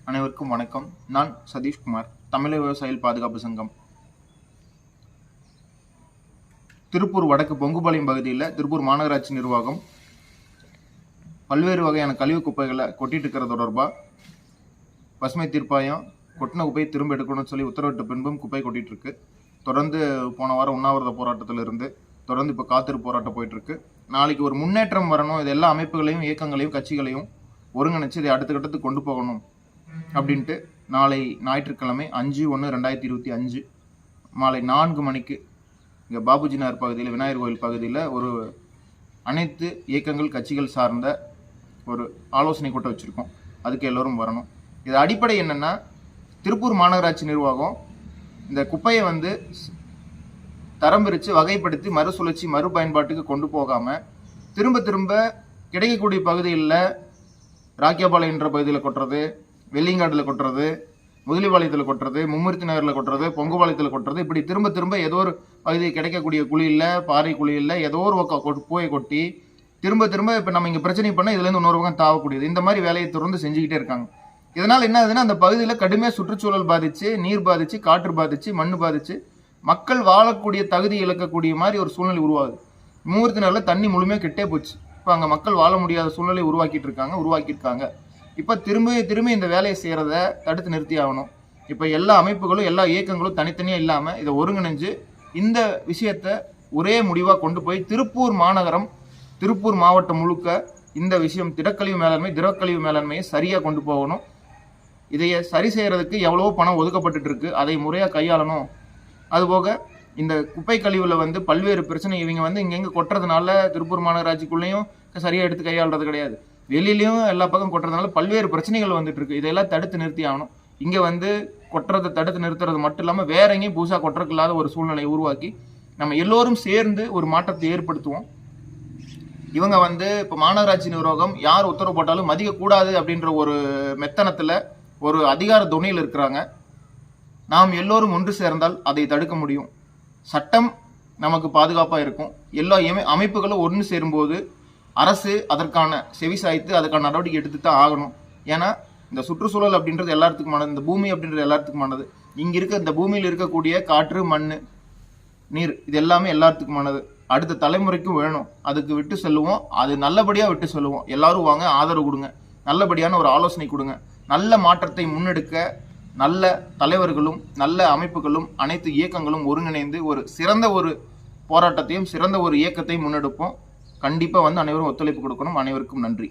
அனைவருக்கும் வணக்கம். நான் சதீஷ்குமார், தமிழக விவசாயிகள் பாதுகாப்பு சங்கம். திருப்பூர் வடக்கு பொங்குபாளையம் பகுதியில் திருப்பூர் மாநகராட்சி நிர்வாகம் பல்வேறு வகையான கழிவு குப்பைகளை கொட்டிட்டு இருக்கிறது தொடர்பாக பசுமை தீர்ப்பாயம் கொட்டின குப்பையை திரும்ப எடுக்கணும்னு சொல்லி உத்தரவிட்ட பின்பும் குப்பை கொட்டிட்டு இருக்கு. தொடர்ந்து போன வாரம் உண்ணாவிரத போராட்டத்தில் இருந்து தொடர்ந்து இப்போ காத்திருப்பு போராட்டம் போயிட்டு இருக்கு. நாளைக்கு ஒரு முன்னேற்றம் வரணும், இது எல்லா அமைப்புகளையும் இயக்கங்களையும் கட்சிகளையும் ஒருங்கிணைச்சு இதை அடுத்த கட்டத்துக்கு கொண்டு போகணும் அப்படின்ட்டு நாளை ஞாயிற்றுக்கிழமை 5/1/2025 மாலை 4 மணிக்கு இங்கே பாபுஜி நகர் பகுதியில் விநாயகர் கோயில் பகுதியில் ஒரு அனைத்து இயக்கங்கள் கட்சிகள் சார்ந்த ஒரு ஆலோசனை கூட்டம் வச்சுருக்கோம். அதுக்கு எல்லோரும் வரணும். இது அடிப்படை என்னென்னா, திருப்பூர் மாநகராட்சி நிர்வாகம் இந்த குப்பையை தரம் பிரித்து வகைப்படுத்தி மறுசுழற்சி மறுபயன்பாட்டுக்கு கொண்டு போகாமல் திரும்ப திரும்ப கிடைக்கக்கூடிய பகுதிகளில் ராக்கியாபாளையம் என்ற பகுதியில் கொட்டுறது, வெள்ளியங்காட்டில் கொட்டுறது, முதலிபாளையத்தில் கொட்டுறது, மும்மூர்த்தி நகரில் கொட்டுறது, பொங்குபாளையத்தில் கொட்டுறது, இப்படி திரும்ப திரும்ப ஏதோ ஒரு பகுதி கிடைக்கக்கூடிய குழியில் பாறை குழியில் ஏதோ ஒரு போயை கொட்டி திரும்ப திரும்ப இப்போ நம்ம இங்கே பிரச்சனை பண்ணால் இதுலேருந்து இன்னொரு பக்கம் தாவக்கூடியது. இந்த மாதிரி வேலையை தொடர்ந்து செஞ்சுக்கிட்டே இருக்காங்க. இதனால் என்ன ஆகுதுன்னா, அந்த பகுதியில் கடுமையாக சுற்றுச்சூழல் பாதிச்சு, நீர் பாதிச்சு, காற்று பாதிச்சு, மண் பாதிச்சு, மக்கள் வாழக்கூடிய தகுதி இழக்கக்கூடிய மாதிரி ஒரு சூழ்நிலை உருவாகுது. மும்மூர்த்தி நகரில் தண்ணி முழுமையாக கிட்டே போச்சு. இப்போ அங்கே மக்கள் வாழ முடியாத சூழ்நிலை உருவாக்கியிருக்காங்க. இப்போ திரும்பி இந்த வேலையை செய்கிறத தடுத்து நிறுத்தி ஆகணும். இப்போ எல்லா அமைப்புகளும் எல்லா இயக்கங்களும் தனித்தனியாக இல்லாமல் இதை ஒருங்கிணைஞ்சு இந்த விஷயத்தை ஒரே முடிவாக கொண்டு போய் திருப்பூர் மாவட்டம் முழுக்க இந்த விஷயம் திடக்கழிவு மேலாண்மையை சரியாக கொண்டு போகணும். இதைய சரி செய்கிறதுக்கு எவ்வளவோ பணம் ஒதுக்கப்பட்டு இருக்கு, அதை முறையாக கையாளணும். அதுபோக இந்த குப்பை கழிவில் பல்வேறு பிரச்சனை இவங்க இங்கெங்கே கொட்டுறதுனால திருப்பூர் மாநகராட்சிக்குள்ளேயும் சரியாக எடுத்து கையாளுறது கிடையாது, வெளியிலையும் எல்லா பக்கம் கொட்டுறதுனால பல்வேறு பிரச்சனைகள் வந்துட்டு இருக்கு. இதெல்லாம் தடுத்து நிறுத்தி ஆகணும். இங்கே கொட்டுறதை தடுத்து நிறுத்துறது மட்டும் இல்லாமல் வேற எங்கேயும் புதுசாக கொட்டுறதுக்கு இல்லாத ஒரு சூழ்நிலையை உருவாக்கி நம்ம எல்லோரும் சேர்ந்து ஒரு மாற்றத்தை ஏற்படுத்துவோம். இவங்க இப்போ மாநகராட்சி நிர்வாகம் யார் உத்தரவு போட்டாலும் மதிக்கக்கூடாது அப்படின்ற ஒரு மெத்தனத்தில் ஒரு அதிகார துணையில் இருக்கிறாங்க. நாம் எல்லோரும் ஒன்று சேர்ந்தால் அதை தடுக்க முடியும். சட்டம் நமக்கு பாதுகாப்பாக இருக்கும். எல்லா அமைப்புகளும் ஒன்று சேரும்போது அரசு அதற்கான செவி சாய்த்து அதுக்கான நடவடிக்கை எடுத்து தான் ஆகணும். ஏன்னா இந்த சுற்றுச்சூழல் அப்படின்றது எல்லாத்துக்குமானது, இந்த பூமி அப்படின்றது எல்லாத்துக்குமானது. இங்கே இந்த பூமியில் இருக்கக்கூடிய காற்று, மண், நீர், இது எல்லாமே எல்லாத்துக்குமானது. அடுத்த தலைமுறைக்கும் வேணும். அதுக்கு விட்டு செல்லுவோம், அது நல்லபடியாக விட்டு செல்லுவோம். எல்லாரும் வாங்க, ஆதரவு கொடுங்க, நல்லபடியான ஒரு ஆலோசனை கொடுங்க. நல்ல மாற்றத்தை முன்னெடுக்க நல்ல தலைவர்களும் நல்ல அமைப்புகளும் அனைத்து இயக்கங்களும் ஒருங்கிணைந்து ஒரு சிறந்த ஒரு போராட்டத்தையும் சிறந்த ஒரு இயக்கத்தையும் முன்னெடுப்போம். கண்டிப்பாக அனைவரும் ஒத்துழைப்பு கொடுக்கணும். அனைவருக்கும் நன்றி.